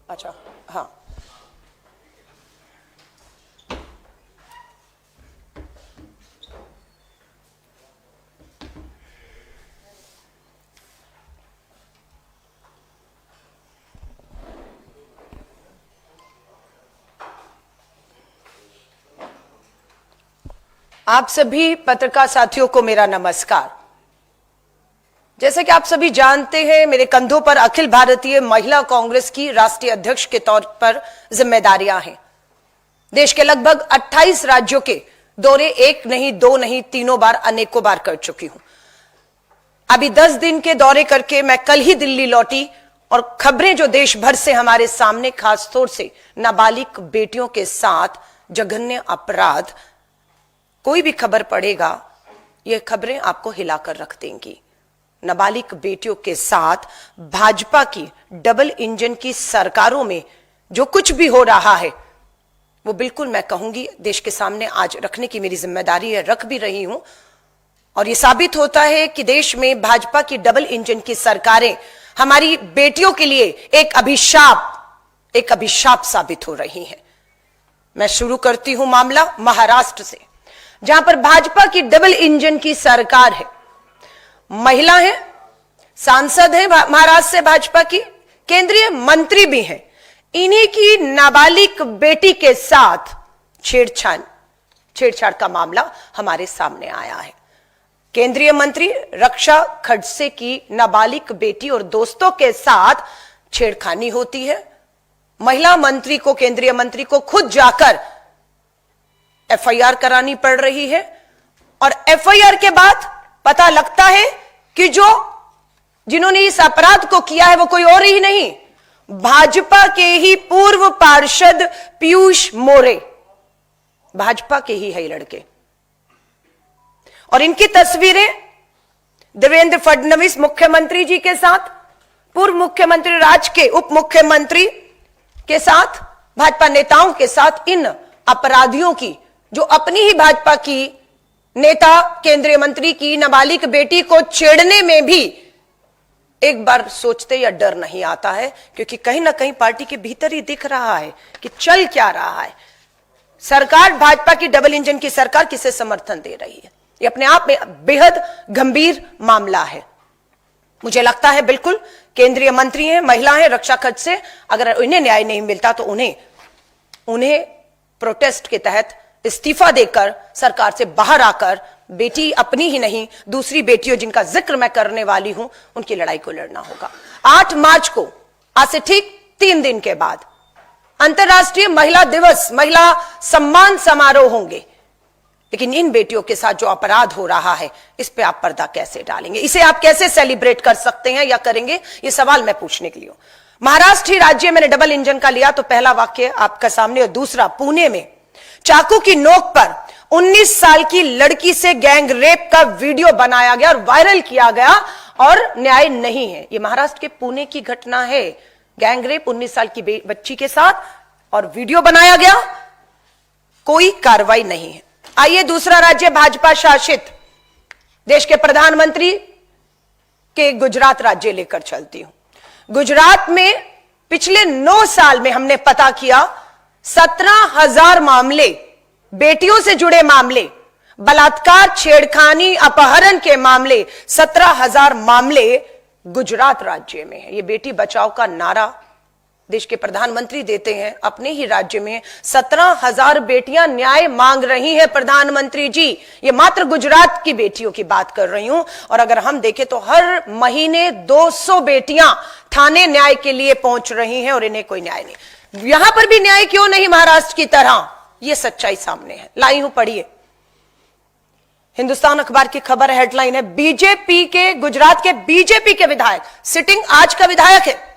अच्छा, हाँ, आप सभी पत्रकार साथियों को मेरा नमस्कार। जैसे कि आप सभी जानते हैं, मेरे कंधों पर अखिल भारतीय महिला कांग्रेस की राष्ट्रीय अध्यक्ष के तौर पर जिम्मेदारियां हैं। देश के लगभग 28 राज्यों के दौरे एक नहीं, दो नहीं, तीनों बार, अनेकों बार कर चुकी हूं। अभी 10 दिन के दौरे करके मैं कल ही दिल्ली लौटी और खबरें जो देश भर से हमारे सामने, खासतौर से नाबालिग बेटियों के साथ जघन्य अपराध, कोई भी खबर पड़ेगा ये खबरें आपको हिलाकर रख देंगी। नाबालिग बेटियों के साथ भाजपा की डबल इंजन की सरकारों में जो कुछ भी हो रहा है वो बिल्कुल मैं कहूंगी देश के सामने आज रखने की मेरी जिम्मेदारी है, रख भी रही हूं। और ये साबित होता है कि देश में भाजपा की डबल इंजन की सरकारें हमारी बेटियों के लिए एक अभिशाप साबित हो रही हैं। मैं शुरू करती हूं मामला महाराष्ट्र से, जहां पर भाजपा की डबल इंजन की सरकार है। महिला है, सांसद है महाराष्ट्र से भाजपा की, केंद्रीय मंत्री भी हैं। इन्हीं की नाबालिग बेटी के साथ छेड़छाड़ का मामला हमारे सामने आया है। केंद्रीय मंत्री रक्षा खड़से की नाबालिग बेटी और दोस्तों के साथ छेड़खानी होती है। महिला मंत्री को, केंद्रीय मंत्री को खुद जाकर एफआईआर करानी पड़ रही है। और एफआईआर के बाद पता लगता है कि जिन्होंने इस अपराध को किया है वो कोई और ही नहीं, भाजपा के ही पूर्व पार्षद पीयूष मोरे, भाजपा के ही है लड़के। और इनकी तस्वीरें देवेंद्र फडणवीस मुख्यमंत्री जी के साथ, पूर्व मुख्यमंत्री राज्य के उप मुख्यमंत्री के साथ, भाजपा नेताओं के साथ, इन अपराधियों की, जो अपनी ही भाजपा की नेता, केंद्रीय मंत्री की नाबालिग बेटी को छेड़ने में भी एक बार सोचते या डर नहीं आता है, क्योंकि कहीं ना कहीं पार्टी के भीतर ही दिख रहा है कि चल क्या रहा है। सरकार, भाजपा की डबल इंजन की सरकार किसे समर्थन दे रही है, ये अपने आप में बेहद गंभीर मामला है। मुझे लगता है बिल्कुल केंद्रीय मंत्री हैं, महिला हैं, रक्षा खर्च से, अगर इन्हें न्याय नहीं मिलता तो उन्हें प्रोटेस्ट के तहत इस्तीफा देकर सरकार से बाहर आकर बेटी अपनी ही नहीं, दूसरी बेटियों जिनका जिक्र मैं करने वाली हूं, उनकी लड़ाई को लड़ना होगा। 8 मार्च को, आज से ठीक 3 दिन के बाद, अंतर्राष्ट्रीय महिला दिवस, महिला सम्मान समारोह होंगे। लेकिन इन बेटियों के साथ जो अपराध हो रहा है, इस पे आप पर्दा कैसे डालेंगे, इसे आप कैसे सेलिब्रेट कर सकते हैं या करेंगे, ये सवाल मैं पूछने के लिए हूं। महाराष्ट्र ही राज्य मैंने डबल इंजन का लिया तो पहला वाक्य आपका सामने, और दूसरा, पुणे में चाकू की नोक पर 19 साल की लड़की से गैंग रेप का वीडियो बनाया गया और वायरल किया गया और न्याय नहीं है। यह महाराष्ट्र के पुणे की घटना है। गैंग रेप 19 साल की बच्ची के साथ और वीडियो बनाया गया, कोई कार्रवाई नहीं है। आइए दूसरा राज्य, भाजपा शासित देश के प्रधानमंत्री के गुजरात राज्य लेकर चलती हूं। गुजरात में पिछले 9 साल में हमने पता किया 17,000 मामले, बेटियों से जुड़े मामले, बलात्कार, छेड़खानी, अपहरण के मामले, 17,000 मामले गुजरात राज्य में है। ये बेटी बचाओ का नारा देश के प्रधानमंत्री देते हैं अपने ही राज्य में। 17,000 बेटियां न्याय मांग रही हैं प्रधानमंत्री जी। ये मात्र गुजरात की बेटियों की बात कर रही हूं। और अगर हम देखें तो हर महीने 200 बेटियां थाने न्याय के लिए पहुंच रही हैं और इन्हें कोई न्याय नहीं। यहां पर भी न्याय क्यों नहीं महाराष्ट्र की तरह, यह सच्चाई सामने है। लाई हूं, पढ़िए। हिंदुस्तान अखबार की खबर, हेडलाइन है, बीजेपी के, गुजरात के बीजेपी के विधायक, सिटिंग आज का विधायक है,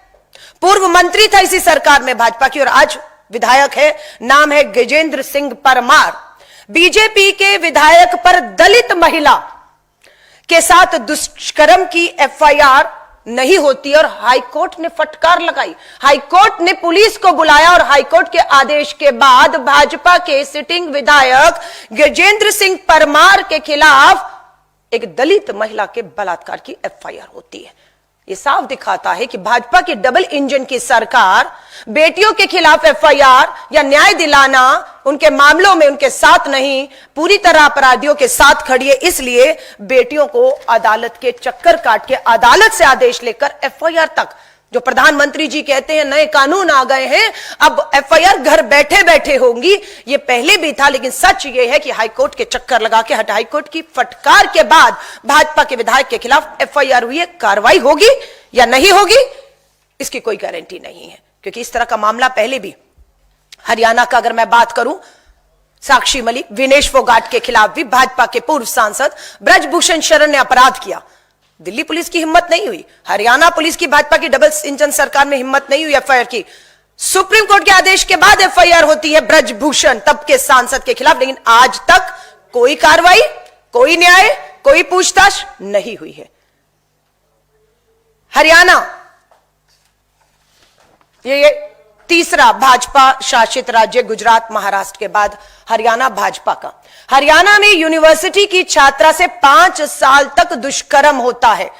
पूर्व मंत्री था इसी सरकार में भाजपा की और आज विधायक है, नाम है गजेंद्र सिंह परमार। बीजेपी के विधायक पर दलित महिला के साथ दुष्कर्म की एफआईआर नहीं होती और हाईकोर्ट ने फटकार लगाई। हाईकोर्ट ने पुलिस को बुलाया और हाईकोर्ट के आदेश के बाद भाजपा के सिटिंग विधायक गजेंद्र सिंह परमार के खिलाफ एक दलित महिला के बलात्कार की एफआईआर होती है। ये साफ दिखाता है कि भाजपा की डबल इंजन की सरकार बेटियों के खिलाफ एफआईआर या न्याय दिलाना, उनके मामलों में उनके साथ नहीं, पूरी तरह अपराधियों के साथ खड़ी है। इसलिए बेटियों को अदालत के चक्कर काट के अदालत से आदेश लेकर एफआईआर तक, जो प्रधानमंत्री जी कहते हैं नए कानून आ गए हैं, अब एफआईआर घर बैठे बैठे होंगी, ये पहले भी था। लेकिन सच ये है कि हाईकोर्ट के चक्कर लगा के हाईकोर्ट की फटकार के बाद भाजपा के विधायक के खिलाफ एफआईआर हुई है। कार्रवाई होगी या नहीं होगी, इसकी कोई गारंटी नहीं है, क्योंकि इस तरह का मामला पहले भी हरियाणा का अगर मैं बात करूं, साक्षी मलिक, विनेश फोगाट के खिलाफ भी भाजपा के पूर्व सांसद ब्रजभूषण शरण ने अपराध किया। दिल्ली पुलिस की हिम्मत नहीं हुई, हरियाणा पुलिस की, भाजपा की डबल इंजन सरकार में हिम्मत नहीं हुई एफआईआर की। सुप्रीम कोर्ट के आदेश के बाद एफआईआर होती है ब्रजभूषण तब के सांसद के खिलाफ, लेकिन आज तक कोई कार्रवाई, कोई न्याय, कोई पूछताछ नहीं हुई है। हरियाणा ये तीसरा भाजपा शासित राज्य गुजरात महाराष्ट्र के बाद हरियाणा भाजपा का। हरियाणा में यूनिवर्सिटी की छात्रा से 5 साल तक दुष्कर्म होता है।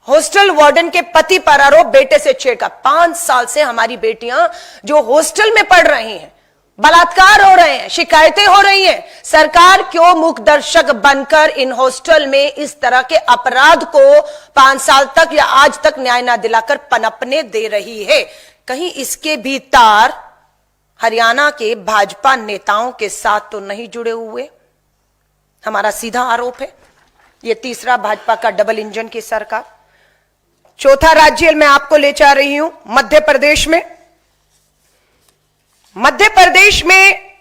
हॉस्टल वार्डन के पति पर आरोप, बेटे से छेड़छाड़। 5 साल से हमारी बेटियां जो हॉस्टल में पढ़ रही हैं, बलात्कार हो रहे हैं, शिकायतें हो रही हैं। सरकार क्यों मुखदर्शक बनकर इन हॉस्टल में इस तरह के अपराध को 5 साल तक या आज तक न्याय न दिलाकर पनपने दे रही है? कहीं इसके भी तार हरियाणा के भाजपा नेताओं के साथ तो नहीं जुड़े हुए? हमारा सीधा आरोप है। यह तीसरा भाजपा का डबल इंजन की सरकार। चौथा राज्य मैं आपको ले जा रही हूं, मध्य प्रदेश में। मध्य प्रदेश में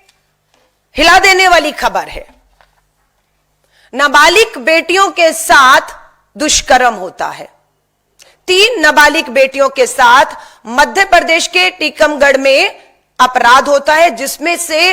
हिला देने वाली खबर है। नाबालिग बेटियों के साथ दुष्कर्म होता है। 3 नाबालिग बेटियों के साथ मध्य प्रदेश के टीकमगढ़ में अपराध होता है, जिसमें से